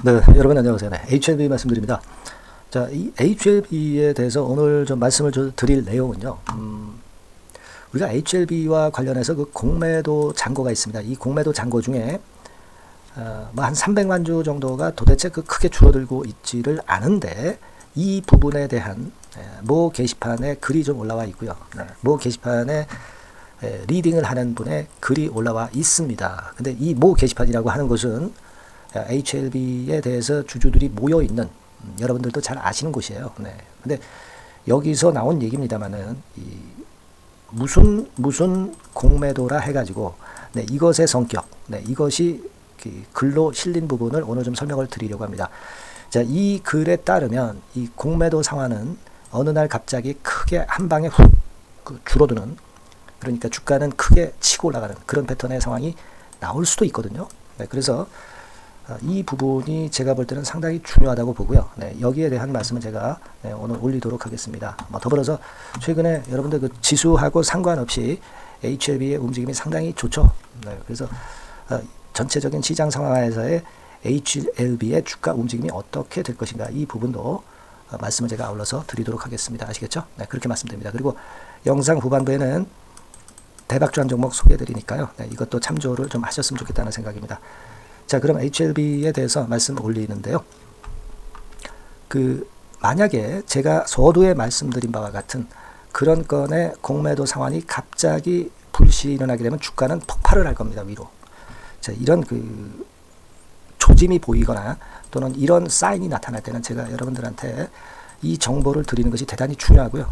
네, 여러분 안녕하세요. 네, HLB 말씀드립니다. 자, 이 HLB에 대해서 오늘 좀 말씀을 드릴 내용은요. 우리가 HLB와 관련해서 그 공매도 잔고가 있습니다. 이 공매도 잔고 중에 뭐 한 300만 주 정도가 도대체 그 크게 줄어들고 있지를 않은데 이 부분에 대한 모 게시판에 글이 좀 올라와 있고요. 모 게시판에 리딩을 하는 분의 글이 올라와 있습니다. 근데 이 모 게시판이라고 하는 것은 HLB에 대해서 주주들이 모여 있는 여러분들도 잘 아시는 곳이에요. 네. 근데 여기서 나온 얘기입니다만은 무슨 공매도라 해가지고 이것의 성격, 이것이 글로 실린 부분을 오늘 좀 설명을 드리려고 합니다. 자, 이 글에 따르면 이 공매도 상환은 어느 날 갑자기 크게 한 방에 훅 줄어드는, 그러니까 주가는 크게 치고 올라가는 그런 패턴의 상황이 나올 수도 있거든요. 그래서 이 부분이 제가 볼 때는 상당히 중요하다고 보고요. 여기에 대한 말씀은 제가 오늘 올리도록 하겠습니다. 더불어서 최근에 여러분들 그 지수하고 상관없이 HLB의 움직임이 상당히 좋죠. 그래서 전체적인 시장 상황에서의 HLB의 주가 움직임이 어떻게 될 것인가, 이 부분도 말씀을 제가 아울러서 드리도록 하겠습니다. 아시겠죠? 그렇게 말씀드립니다. 그리고 영상 후반부에는 대박주한 종목 소개해드리니까요. 이것도 참조를 좀 하셨으면 좋겠다는 생각입니다. 자, 그럼 HLB에 대해서 말씀 올리는데요. 만약에 제가 서두에 말씀드린 바와 같은 그런 건의 공매도 상황이 갑자기 불시 일어나게 되면 주가는 폭발을 할 겁니다, 위로. 자, 이런 조짐이 보이거나 또는 이런 사인이 나타날 때는 제가 여러분들한테 이 정보를 드리는 것이 대단히 중요하고요.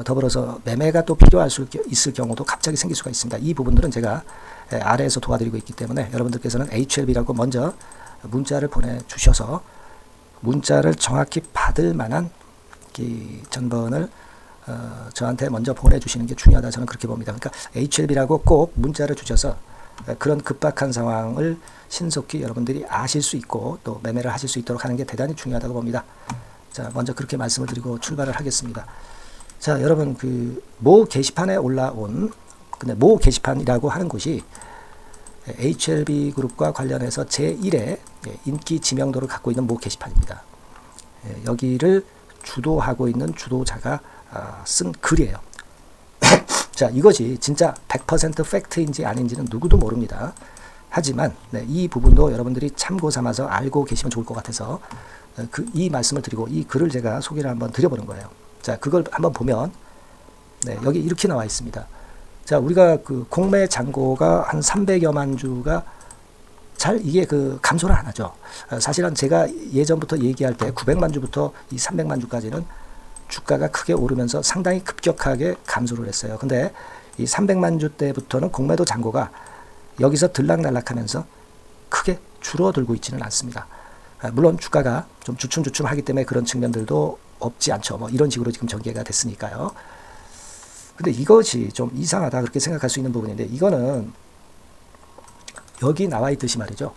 더불어서 매매가 또 필요할 수 있을 경우도 갑자기 생길 수가 있습니다. 이 부분들은 제가 아래에서 도와드리고 있기 때문에 여러분들께서는 HLB라고 먼저 문자를 보내주셔서 문자를 정확히 받을 만한 전번을 저한테 먼저 보내주시는 게 중요하다, 저는 그렇게 봅니다. 그러니까 HLB라고 꼭 문자를 주셔서 그런 급박한 상황을 신속히 여러분들이 아실 수 있고 또 매매를 하실 수 있도록 하는 게 대단히 중요하다고 봅니다. 자, 먼저 그렇게 말씀을 드리고 출발을 하겠습니다. 자, 여러분 모 게시판에 올라온, 근데 모 게시판이라고 하는 곳이 HLB 그룹과 관련해서 제1의 인기 지명도를 갖고 있는 모 게시판입니다. 여기를 주도하고 있는 주도자가 쓴 글이에요. 자, 이것이 진짜 100% 팩트인지 아닌지는 누구도 모릅니다. 하지만 이 부분도 여러분들이 참고 삼아서 알고 계시면 좋을 것 같아서 이 말씀을 드리고 이 글을 제가 소개를 한번 드려보는 거예요. 자, 그걸 한번 보면 여기 이렇게 나와 있습니다. 자, 우리가 공매 잔고가 한 300여만 주가 잘 이게 감소를 안 하죠. 사실은 제가 예전부터 얘기할 때 900만 주부터 이 300만 주까지는 주가가 크게 오르면서 상당히 급격하게 감소를 했어요. 근데 이 300만 주 때부터는 공매도 잔고가 여기서 들락날락하면서 크게 줄어들고 있지는 않습니다. 물론 주가가 좀 주춤주춤하기 때문에 그런 측면들도 없지 않죠. 뭐 이런 식으로 지금 전개가 됐으니까요. 근데 이것이 좀 이상하다, 그렇게 생각할 수 있는 부분인데, 이거는 여기 나와 있듯이 말이죠.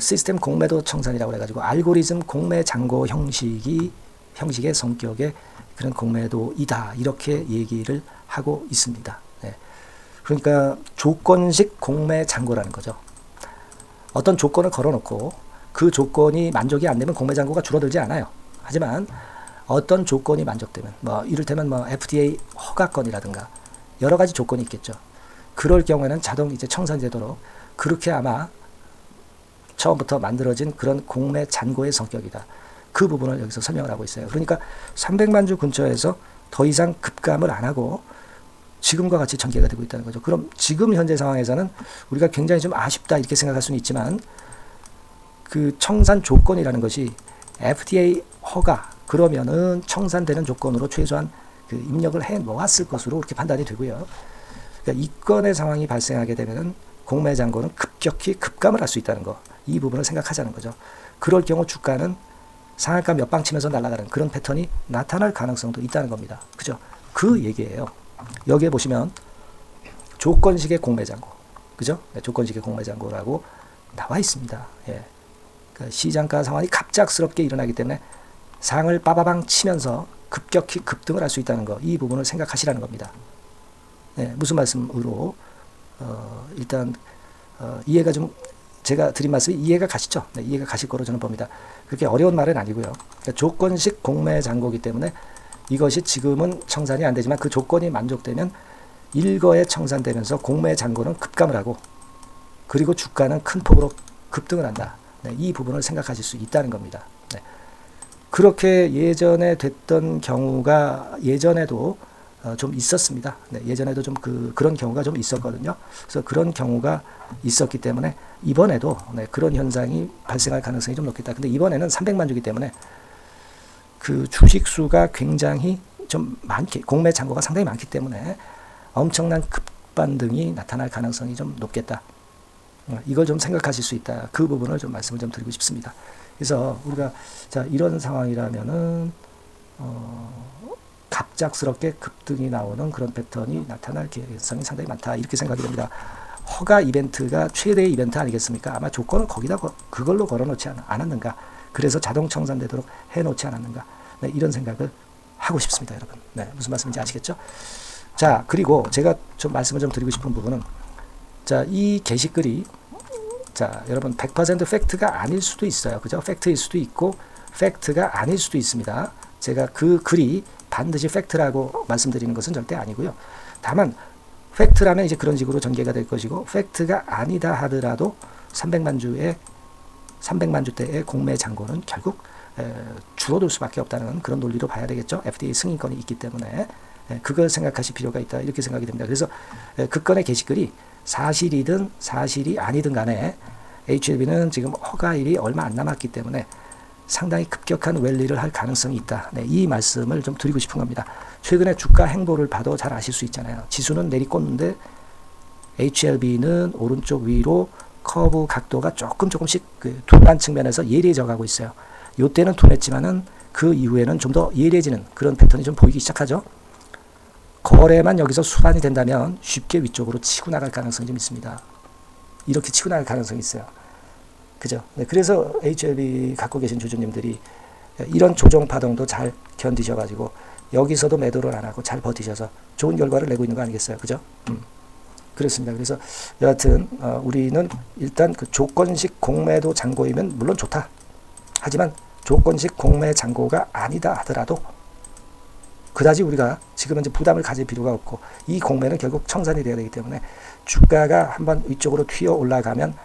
시스템 공매도 청산이라고 해가지고 알고리즘 공매 잔고 형식의 성격의 그런 공매도이다, 이렇게 얘기를 하고 있습니다. 그러니까 조건식 공매 잔고라는 거죠. 어떤 조건을 걸어놓고 그 조건이 만족이 안 되면 공매 잔고가 줄어들지 않아요. 하지만 어떤 조건이 만족되면, 이를테면 FDA 허가건이라든가 여러 가지 조건이 있겠죠. 그럴 경우에는 자동 이제 청산되도록 그렇게 아마 처음부터 만들어진 그런 공매 잔고의 성격이다. 그 부분을 여기서 설명을 하고 있어요. 그러니까 300만 주 근처에서 더 이상 급감을 안 하고 지금과 같이 전개가 되고 있다는 거죠. 그럼 지금 현재 상황에서는 우리가 굉장히 좀 아쉽다, 이렇게 생각할 수는 있지만 청산 조건이라는 것이 FDA 허가, 그러면은 청산되는 조건으로 최소한 입력을 해 놓았을 것으로 그렇게 판단이 되고요. 그러니까 이 건의 상황이 발생하게 되면은 공매 잔고는 급격히 급감을 할 수 있다는 거, 이 부분을 생각하자는 거죠. 그럴 경우 주가는 상한가 몇 방 치면서 날아가는 그런 패턴이 나타날 가능성도 있다는 겁니다. 그죠? 그 얘기예요. 여기에 보시면 조건식의 공매 잔고, 그죠? 조건식의 공매 잔고라고 나와 있습니다. 그러니까 시장가 상황이 갑작스럽게 일어나기 때문에 상을 빠바방 치면서 급격히 급등을 할 수 있다는 거, 이 부분을 생각하시라는 겁니다. 무슨 말씀으로 일단 이해가 좀 제가 드린 말씀이 이해가 가시죠? 네, 이해가 가실 거로 저는 봅니다. 그렇게 어려운 말은 아니고요. 그러니까 조건식 공매 잔고이기 때문에 이것이 지금은 청산이 안 되지만 그 조건이 만족되면 일거에 청산되면서 공매 잔고는 급감을 하고 그리고 주가는 큰 폭으로 급등을 한다. 네, 이 부분을 생각하실 수 있다는 겁니다. 네. 그렇게 예전에 됐던 경우가 예전에도 좀 있었습니다. 네, 예전에도 좀 그런 경우가 좀 있었거든요. 그래서 그런 경우가 있었기 때문에 이번에도 네, 그런 현상이 발생할 가능성이 좀 높겠다. 근데 이번에는 300만 주기 때문에 그 주식 수가 굉장히 좀 많기, 공매 잔고가 상당히 많기 때문에 엄청난 급반등이 나타날 가능성이 좀 높겠다. 이걸 좀 생각하실 수 있다. 그 부분을 좀 말씀을 좀 드리고 싶습니다. 그래서 우리가 자 이런 상황이라면은 갑작스럽게 급등이 나오는 그런 패턴이 나타날 가능성이 상당히 많다. 이렇게 생각이 됩니다. 허가 이벤트가 최대의 이벤트 아니겠습니까? 아마 조건을 거기다 그걸로 걸어놓지 않았는가. 그래서 자동 청산되도록 해놓지 않았는가. 네, 이런 생각을 하고 싶습니다, 여러분. 네, 무슨 말씀인지 아시겠죠? 자, 그리고 제가 좀 말씀을 좀 드리고 싶은 부분은 자, 이 게시글이 자, 여러분 100% 팩트가 아닐 수도 있어요. 그죠? 팩트일 수도 있고 팩트가 아닐 수도 있습니다. 제가 그 글이 반드시 팩트라고 말씀드리는 것은 절대 아니고요. 다만 팩트라면 이제 그런 식으로 전개가 될 것이고 팩트가 아니다 하더라도 300만 주대의 공매 잔고는 결국 줄어들 수밖에 없다는 그런 논리로 봐야 되겠죠. FDA 승인권이 있기 때문에 그걸 생각하실 필요가 있다. 이렇게 생각이 됩니다. 그래서 그 건의 게시글이 사실이든 사실이 아니든 간에 HLB는 지금 허가일이 얼마 안 남았기 때문에 상당히 급격한 랠리를 할 가능성이 있다. 네, 이 말씀을 좀 드리고 싶은 겁니다. 최근에 주가 행보를 봐도 잘 아실 수 있잖아요. 지수는 내리꽂는데 HLB는 오른쪽 위로 커브 각도가 조금씩 그 둔한 측면에서 예리해져 가고 있어요. 이때는 둔했지만은 그 이후에는 좀 더 예리해지는 그런 패턴이 좀 보이기 시작하죠. 거래만 여기서 수반이 된다면 쉽게 위쪽으로 치고 나갈 가능성이 좀 있습니다. 이렇게 치고 나갈 가능성이 있어요. 그죠? 네, 그래서 HLB 갖고 계신 주주님들이 이런 조정 파동도 잘 견디셔가지고 여기서도 매도를 안 하고 잘 버티셔서 좋은 결과를 내고 있는 거 아니겠어요? 그죠? 그렇습니다. 그래서 여하튼 우리는 일단 그 조건식 공매도 잔고이면 물론 좋다. 하지만 조건식 공매 잔고가 아니다 하더라도 그다지 우리가 지금은 이제 부담을 가질 필요가 없고 이 공매는 결국 청산이 돼야 되기 때문에 주가가 한번 위쪽으로 튀어 올라가면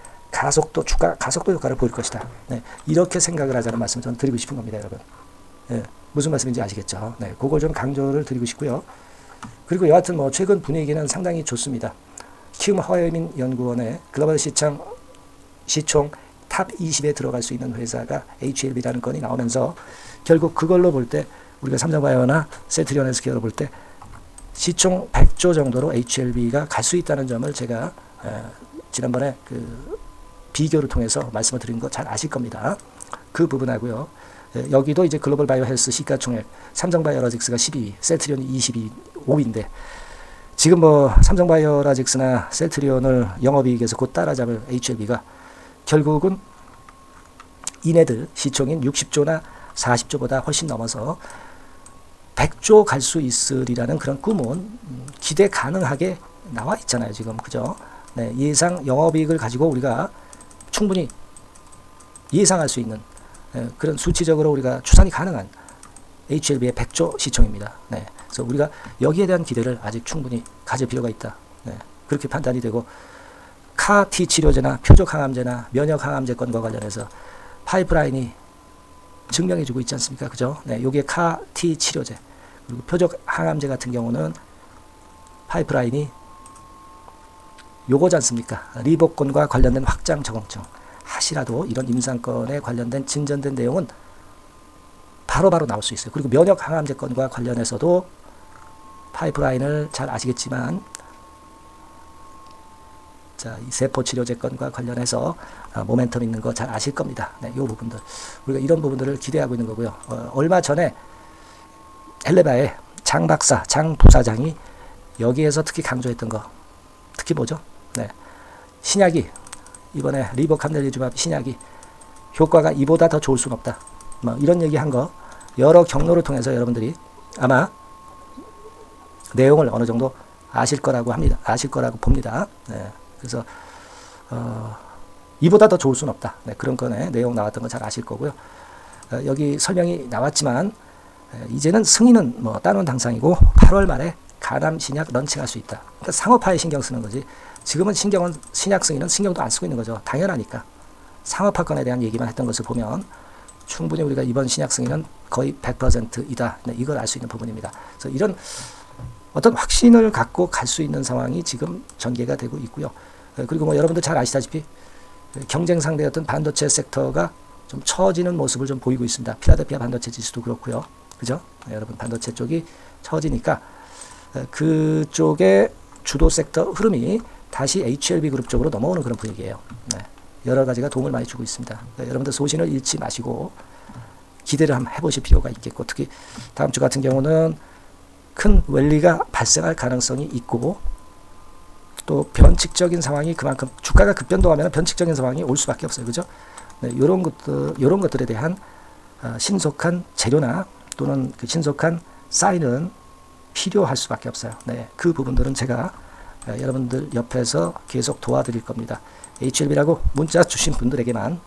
주가 가속도 효과를 보일 것이다. 네, 이렇게 생각을 하자는 말씀을 저는 드리고 싶은 겁니다, 여러분. 네, 무슨 말씀인지 아시겠죠? 네, 그걸 좀 강조를 드리고 싶고요. 그리고 여하튼 뭐 최근 분위기는 상당히 좋습니다. 키움 허예민 연구원의 글로벌 시총 탑 20에 들어갈 수 있는 회사가 HLB라는 건이 나오면서 결국 그걸로 볼 때 우리가 삼성바이오나 셀트리온 헬스케어로 볼 때 시총 100조 정도로 HLB가 갈 수 있다는 점을 제가 지난번에 그 비교를 통해서 말씀을 드린 거 잘 아실 겁니다. 그 부분하고요. 여기도 이제 글로벌 바이오 헬스 시가총액 삼성바이오로직스가 12위, 셀트리온이 5위인데 지금 뭐 삼성바이오로직스나 셀트리온을 영업이익에서 곧 따라잡을 HLB가 결국은 이네들 시총인 60조나 40조보다 훨씬 넘어서 100조 갈 수 있으리라는 그런 꿈은 기대 가능하게 나와 있잖아요, 지금. 그죠? 네, 예상 영업이익을 가지고 우리가 충분히 예상할 수 있는 그런 수치적으로 우리가 추산이 가능한 HLB의 100조 시총입니다. 네, 그래서 우리가 여기에 대한 기대를 아직 충분히 가질 필요가 있다. 네, 그렇게 판단이 되고 CAR-T 치료제나 표적항암제나 면역항암제건과 관련해서 파이프라인이 증명해주고 있지 않습니까? 그죠? 네, 요게 CAR-T 치료제 그리고 표적항암제 같은 경우는 파이프라인이 요거지 않습니까? 리복권과 관련된 확장 적응증 하시라도 이런 임상권에 관련된 진전된 내용은 바로바로 나올 수 있어요. 그리고 면역항암제건과 관련해서도 파이프라인을 잘 아시겠지만 자, 이 세포치료제건과 관련해서 모멘텀 있는 거 잘 아실 겁니다. 네, 이 부분들 우리가 이런 부분들을 기대하고 있는 거고요. 얼마 전에 엘레바의 장 박사, 장 부사장이 여기에서 특히 강조했던 거 특히 뭐죠? 네, 신약이 이번에 리보캄넬리주밥 신약이 효과가 이보다 더 좋을 수는 없다. 뭐 이런 얘기한 거 여러 경로를 통해서 여러분들이 아마 내용을 어느 정도 아실 거라고 합니다. 아실 거라고 봅니다. 네, 그래서 이보다 더 좋을 수는 없다. 네, 그런 건에 내용 나왔던 거 잘 아실 거고요. 여기 설명이 나왔지만 이제는 승인은 뭐 따놓은 당상이고 8월 말에 간암 신약 런칭할 수 있다. 그러니까 상업화에 신경 쓰는 거지. 지금은 신약 승인은 신경도 안 쓰고 있는 거죠. 당연하니까. 상업화권에 대한 얘기만 했던 것을 보면 충분히 우리가 이번 신약 승인은 거의 100%이다. 네, 이걸 알 수 있는 부분입니다. 그래서 이런 어떤 확신을 갖고 갈 수 있는 상황이 지금 전개가 되고 있고요. 그리고 뭐 여러분들 잘 아시다시피 경쟁 상대였던 반도체 섹터가 좀 처지는 모습을 좀 보이고 있습니다. 필라델피아 반도체 지수도 그렇고요. 그죠? 여러분 반도체 쪽이 처지니까 그쪽의 주도 섹터 흐름이 다시 HLB 그룹 쪽으로 넘어오는 그런 분위기예요. 네. 여러 가지가 도움을 많이 주고 있습니다. 여러분들 소신을 잃지 마시고 기대를 한번 해보실 필요가 있겠고, 특히 다음 주 같은 경우는 큰 랠리가 발생할 가능성이 있고, 또 변칙적인 상황이 그만큼 주가가 급변동하면 변칙적인 상황이 올 수밖에 없어요. 그죠? 네, 이런 것들에 대한 신속한 재료나 또는 그 신속한 사인은 필요할 수밖에 없어요. 네, 그 부분들은 제가 여러분들 옆에서 계속 도와드릴 겁니다. HLB라고 문자 주신 분들에게만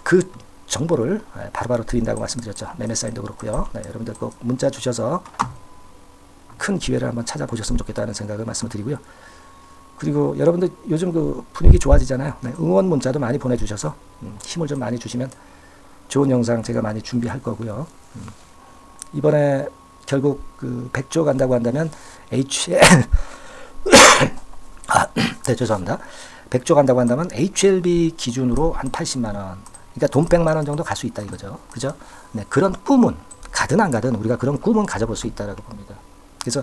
그 정보를 바로바로 드린다고 말씀드렸죠. 매매 사인도 그렇고요. 네, 여러분들 꼭 문자 주셔서 큰 기회를 한번 찾아보셨으면 좋겠다는 생각을 말씀드리고요. 그리고 여러분들 요즘 그 분위기 좋아지잖아요. 네, 응원 문자도 많이 보내주셔서 힘을 좀 많이 주시면 좋은 영상 제가 많이 준비할 거고요. 이번에 결국 그 100조 간다고 한다면 죄송합니다. 100조 간다고 한다면 HLB 기준으로 한 80만 원, 그러니까 돈 100만 원 정도 갈 수 있다 이거죠. 그죠? 네, 그런 꿈은 가든 안 가든 우리가 그런 꿈은 가져볼 수 있다라고 봅니다. 그래서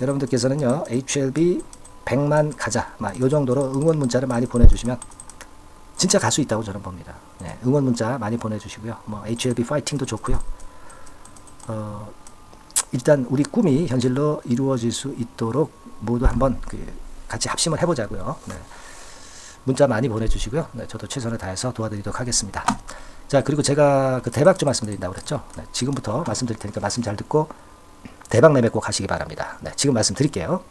여러분들께서는요, HLB 100만 가자, 이 정도로 응원 문자를 많이 보내주시면 진짜 갈 수 있다고 저는 봅니다. 네, 응원 문자 많이 보내주시고요. 뭐 HLB 파이팅도 좋고요. 일단 우리 꿈이 현실로 이루어질 수 있도록 모두 한번 같이 합심을 해보자고요. 네. 문자 많이 보내주시고요. 네, 저도 최선을 다해서 도와드리도록 하겠습니다. 자, 그리고 제가 그 대박주 말씀드린다고 그랬죠. 네, 지금부터 말씀드릴 테니까 말씀 잘 듣고 대박 매매 꼭 하시기 바랍니다. 네, 지금 말씀드릴게요.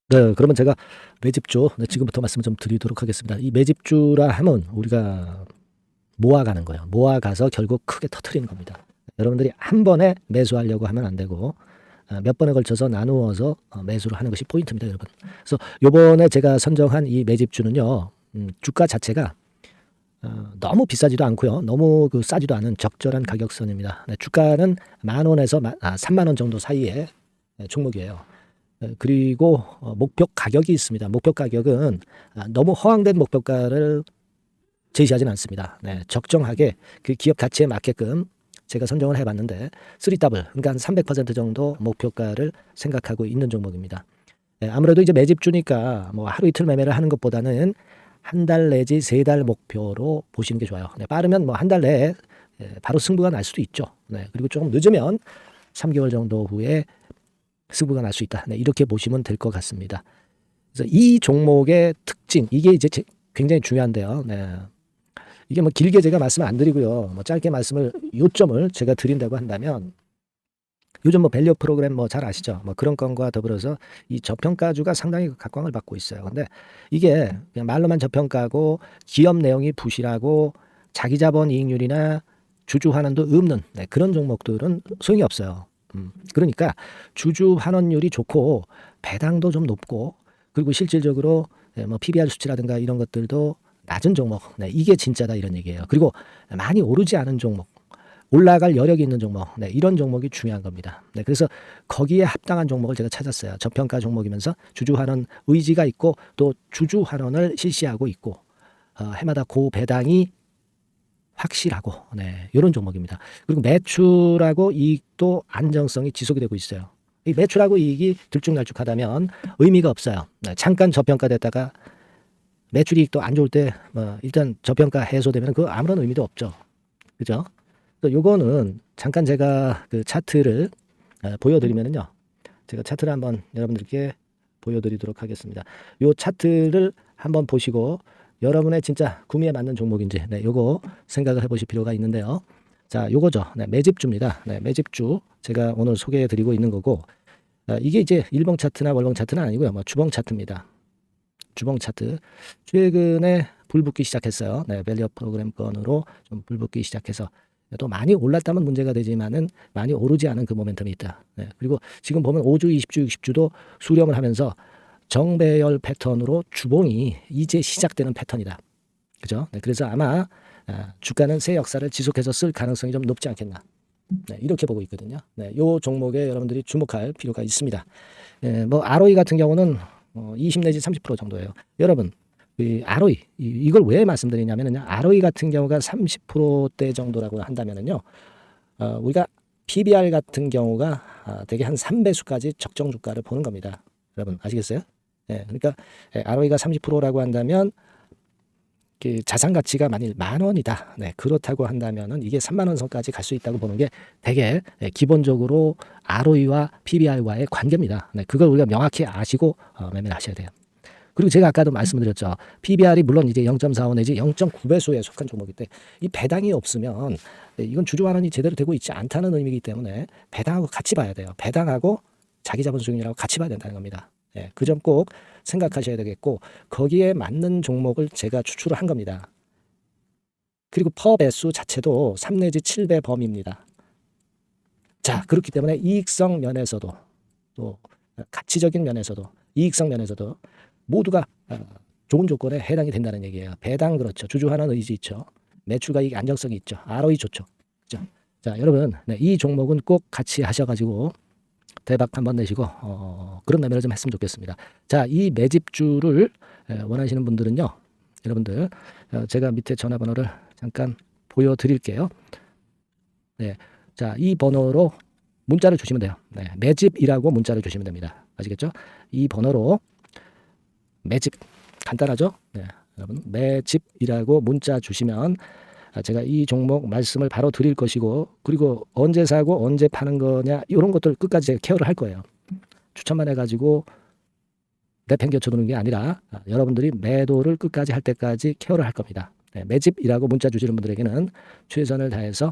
네, 그러면 제가 매집주 지금부터 말씀 좀 드리도록 하겠습니다. 이 매집주라 하면 우리가 모아가는 거예요. 모아가서 결국 크게 터트리는 겁니다. 여러분들이 한 번에 매수하려고 하면 안 되고 몇 번에 걸쳐서 나누어서 매수를 하는 것이 포인트입니다, 여러분. 그래서 요번에 제가 선정한 이 매집주는요, 주가 자체가 너무 비싸지도 않고요, 너무 싸지도 않은 적절한 가격선입니다. 네, 주가는 10,000원에서 30,000원 정도 사이의 종목이에요. 그리고 목표 가격이 있습니다. 목표 가격은 너무 허황된 목표가를 제시하지는 않습니다. 네, 적정하게 그 기업 가치에 맞게끔 제가 선정을 해봤는데 3W, 그러니까 한 300% 정도 목표가를 생각하고 있는 종목입니다. 네, 아무래도 이제 매집주니까 뭐 하루 이틀 매매를 하는 것보다는 한 달 내지 3달 목표로 보시는 게 좋아요. 네, 빠르면 뭐 한 달 내에 바로 승부가 날 수도 있죠. 네, 그리고 조금 늦으면 3개월 정도 후에 승부가 날 수 있다. 네, 이렇게 보시면 될 것 같습니다. 그래서 이 종목의 특징, 이게 이제 굉장히 중요한데요. 네. 이게 뭐 길게 제가 말씀을 안 드리고요. 뭐 짧게 요점을 제가 드린다고 한다면, 요즘 뭐 밸류 프로그램 뭐 잘 아시죠? 뭐 그런 건과 더불어서 이 저평가주가 상당히 각광을 받고 있어요. 근데 이게 그냥 말로만 저평가고 기업 내용이 부실하고 자기 자본 이익률이나 주주 환원도 없는 그런 종목들은 소용이 없어요. 그러니까 주주 환원율이 좋고 배당도 좀 높고 그리고 실질적으로 뭐 PBR 수치라든가 이런 것들도 낮은 종목, 이게 진짜다 이런 얘기예요. 그리고 많이 오르지 않은 종목, 올라갈 여력이 있는 종목, 이런 종목이 중요한 겁니다. 그래서 거기에 합당한 종목을 제가 찾았어요. 저평가 종목이면서 주주 환원 의지가 있고 또 주주 환원을 실시하고 있고 해마다 고배당이 확실하고 이런 종목입니다. 그리고 매출하고 이익도 안정성이 지속이 되고 있어요. 이 매출하고 이익이 들쭉날쭉하다면 의미가 없어요. 잠깐 저평가됐다가 매출 이익도 안 좋을 때 일단 저평가 해소되면 그 아무런 의미도 없죠. 그죠? 요거는 잠깐 제가 그 차트를 보여드리면요. 제가 차트를 한번 여러분들께 보여드리도록 하겠습니다. 요 차트를 한번 보시고 여러분의 진짜 구미에 맞는 종목인지 요거 생각을 해보실 필요가 있는데요. 자, 요거죠. 매집주입니다. 매집주 제가 오늘 소개해드리고 있는 거고 이게 이제 일봉 차트나 월봉 차트는 아니고요. 뭐 주봉 차트입니다. 주봉 차트 최근에 불붙기 시작했어요. 네, 밸류업 프로그램 건으로 좀 불붙기 시작해서 또 많이 올랐다면 문제가 되지만은 많이 오르지 않은 그 모멘텀이 있다. 네, 그리고 지금 보면 5주, 20주, 60주도 수렴을 하면서 정배열 패턴으로 주봉이 이제 시작되는 패턴이다. 그죠? 네, 그래서 아마 주가는 새 역사를 지속해서 쓸 가능성이 좀 높지 않겠나. 네, 이렇게 보고 있거든요. 네, 요 종목에 여러분들이 주목할 필요가 있습니다. 뭐 ROE 같은 경우는 20 내지 30% 정도예요. 여러분, 이 ROE 이걸 왜 말씀드리냐면요. ROE 같은 경우가 30%대 정도라고 한다면은요. 우리가 PBR 같은 경우가 대개 한 3배수까지 적정 주가를 보는 겁니다. 여러분 아시겠어요? 예, 그러니까 ROE가 30%라고 한다면 그 자산 가치가 만일 10,000원이다. 네, 그렇다고 한다면은 이게 30,000원 선까지 갈 수 있다고 보는 게 되게 기본적으로 ROE와 PBR과의 관계입니다. 네, 그걸 우리가 명확히 아시고 매매를 하셔야 돼요. 그리고 제가 아까도 말씀드렸죠. PBR이 물론 이제 0.45 내지 0.9배수에 속한 종목인데 이 배당이 없으면 이건 주주환원이 제대로 되고 있지 않다는 의미이기 때문에 배당하고 같이 봐야 돼요. 배당하고 자기 자본 수익률하고 같이 봐야 된다는 겁니다. 예, 그 점 꼭 생각하셔야 되겠고 거기에 맞는 종목을 제가 추출을 한 겁니다. 그리고 퍼 배수 자체도 3 내지 7배 범위입니다. 자, 그렇기 때문에 이익성 면에서도 또 가치적인 면에서도 이익성 면에서도 모두가 좋은 조건에 해당이 된다는 얘기예요. 배당 그렇죠. 주주환원 의지 있죠. 매출가익 안정성이 있죠. ROE 좋죠. 그죠? 자, 여러분, 네, 이 종목은 꼭 같이 하셔가지고 대박 한번 내시고 그런 매매를 좀 했으면 좋겠습니다. 자, 이 매집주를 원하시는 분들은요, 여러분들 제가 밑에 전화번호를 잠깐 보여드릴게요. 네, 자, 이 번호로 문자를 주시면 돼요. 네, 매집이라고 문자를 주시면 됩니다. 아시겠죠? 이 번호로 매집 간단하죠? 네, 여러분 매집이라고 문자 주시면 제가 이 종목 말씀을 바로 드릴 것이고 그리고 언제 사고 언제 파는 거냐 이런 것들 끝까지 제가 케어를 할 거예요. 추천만 해가지고 내팽개쳐 두는 게 아니라 여러분들이 매도를 끝까지 할 때까지 케어를 할 겁니다. 네, 매집이라고 문자 주시는 분들에게는 최선을 다해서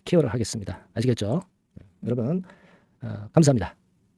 케어를 하겠습니다. 아시겠죠? 여러분 감사합니다.